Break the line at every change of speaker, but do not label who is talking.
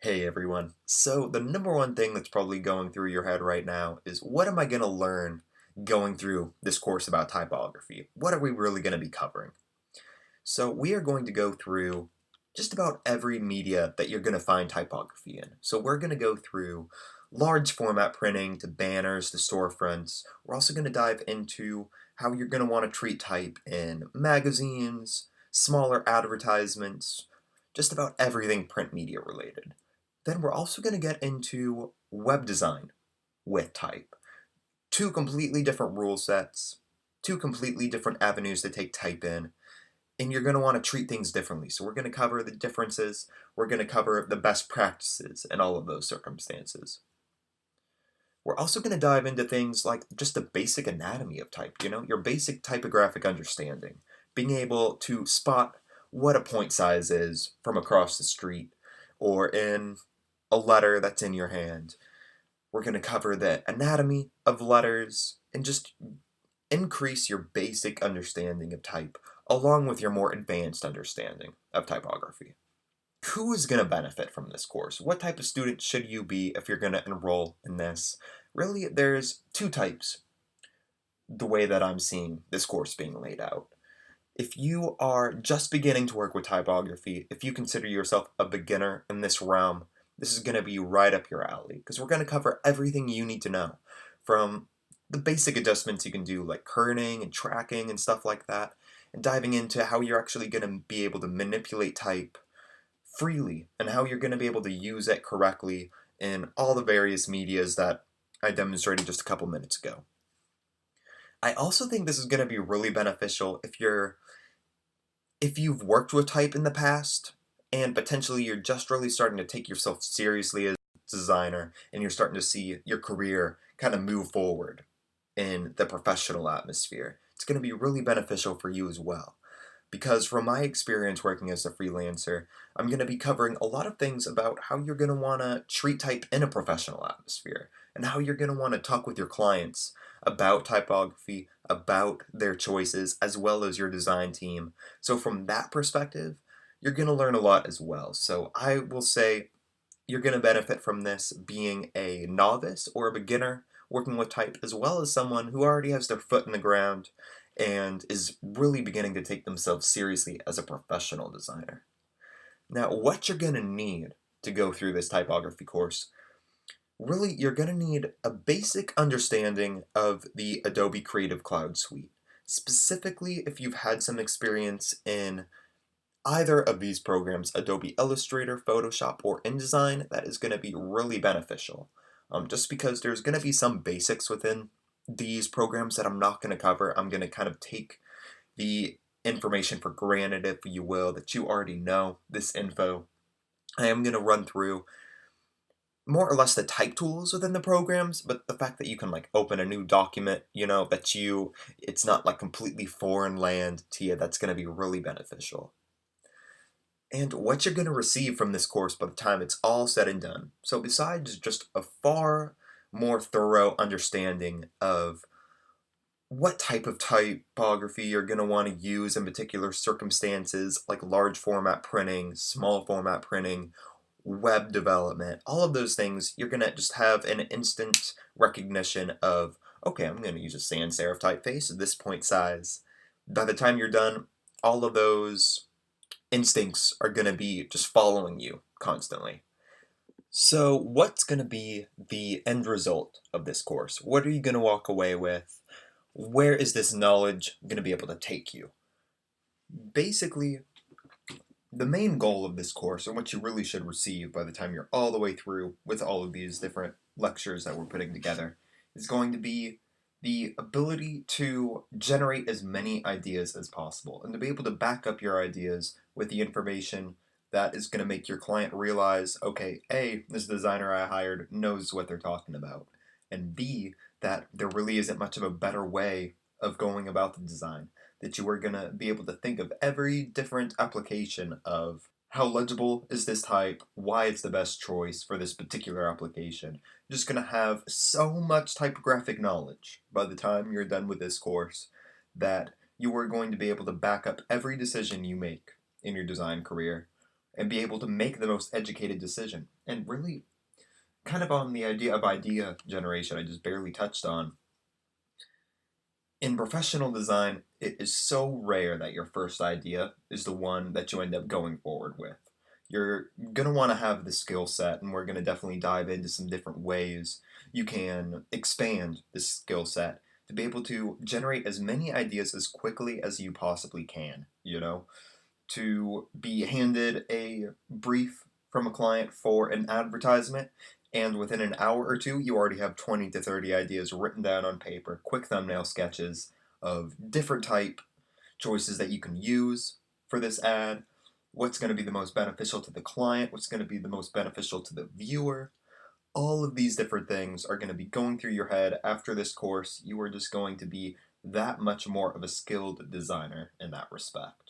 Hey everyone. So the number one thing that's probably going through your head right now is what am I going to learn going through this course about typography? What are we really going to be covering? So we are going to go through just about every media that you're going to find typography in. So we're going to go through large format printing to banners to storefronts. We're also going to dive into how you're going to want to treat type in magazines, smaller advertisements, just about everything print media related. Then we're also going to get into web design with type. Two completely different rule sets, two completely different avenues to take type in, and you're going to want to treat things differently. So we're going to cover the differences, we're going to cover the best practices in all of those circumstances. We're also going to dive into things like just the basic anatomy of type, your basic typographic understanding, being able to spot what a point size is from across the street or in a letter that's in your hand. We're going to cover the anatomy of letters and just increase your basic understanding of type along with your more advanced understanding of typography. Who is going to benefit from this course? What type of student should you be if you're going to enroll in this? Really, there's two types, the way that I'm seeing this course being laid out. If you are just beginning to work with typography, if you consider yourself a beginner in this realm, this is going to be right up your alley because we're going to cover everything you need to know from the basic adjustments you can do like kerning and tracking and stuff like that, and diving into how you're actually going to be able to manipulate type freely and how you're going to be able to use it correctly in all the various medias that I demonstrated just a couple minutes ago. I also think this is going to be really beneficial if you've worked with type in the past and potentially you're just really starting to take yourself seriously as a designer and you're starting to see your career kind of move forward in the professional atmosphere. It's going to be really beneficial for you as well. Because from my experience working as a freelancer, I'm going to be covering a lot of things about how you're going to want to treat type in a professional atmosphere, and how you're going to want to talk with your clients about typography, about their choices, as well as your design team. So from that perspective, you're going to learn a lot as well. So I will say you're going to benefit from this being a novice or a beginner working with type, as well as someone who already has their foot in the ground and is really beginning to take themselves seriously as a professional designer. Now, what you're going to need to go through this typography course, really, you're going to need a basic understanding of the Adobe Creative Cloud Suite. Specifically, if you've had some experience in either of these programs, Adobe Illustrator, Photoshop, or InDesign, that is going to be really beneficial. Just because there's going to be some basics within these programs that I'm not going to cover. I'm going to kind of take the information for granted, if you will, that you already know this info. I am going to run through more or less the type tools within the programs, but the fact that you can like open a new document, it's not like completely foreign land to you, that's going to be really beneficial. And what you're going to receive from this course by the time it's all said and done. So besides just a far more thorough understanding of what type of typography you're going to want to use in particular circumstances, like large format printing, small format printing, web development, all of those things, you're going to just have an instant recognition of, okay, I'm going to use a sans serif typeface at this point size. By the time you're done, all of those instincts are going to be just following you constantly. So what's going to be the end result of this course? What are you going to walk away with? Where is this knowledge going to be able to take you? Basically, the main goal of this course, and what you really should receive by the time you're all the way through with all of these different lectures that we're putting together, is going to be the ability to generate as many ideas as possible and to be able to back up your ideas with the information that is going to make your client realize, okay, A, this designer I hired knows what they're talking about, and B, that there really isn't much of a better way of going about the design, that you are going to be able to think of every different application of how legible is this type, why it's the best choice for this particular application. You're just going to have so much typographic knowledge by the time you're done with this course that you are going to be able to back up every decision you make in your design career and be able to make the most educated decision. And really, kind of on the idea of idea generation, I just barely touched on. In professional design, it is so rare that your first idea is the one that you end up going forward with. You're going to want to have the skill set, and we're going to definitely dive into some different ways you can expand this skill set to be able to generate as many ideas as quickly as you possibly can, to be handed a brief from a client for an advertisement, and within an hour or two, you already have 20 to 30 ideas written down on paper, quick thumbnail sketches of different type choices that you can use for this ad, what's going to be the most beneficial to the client, what's going to be the most beneficial to the viewer. All of these different things are going to be going through your head after this course. You are just going to be that much more of a skilled designer in that respect.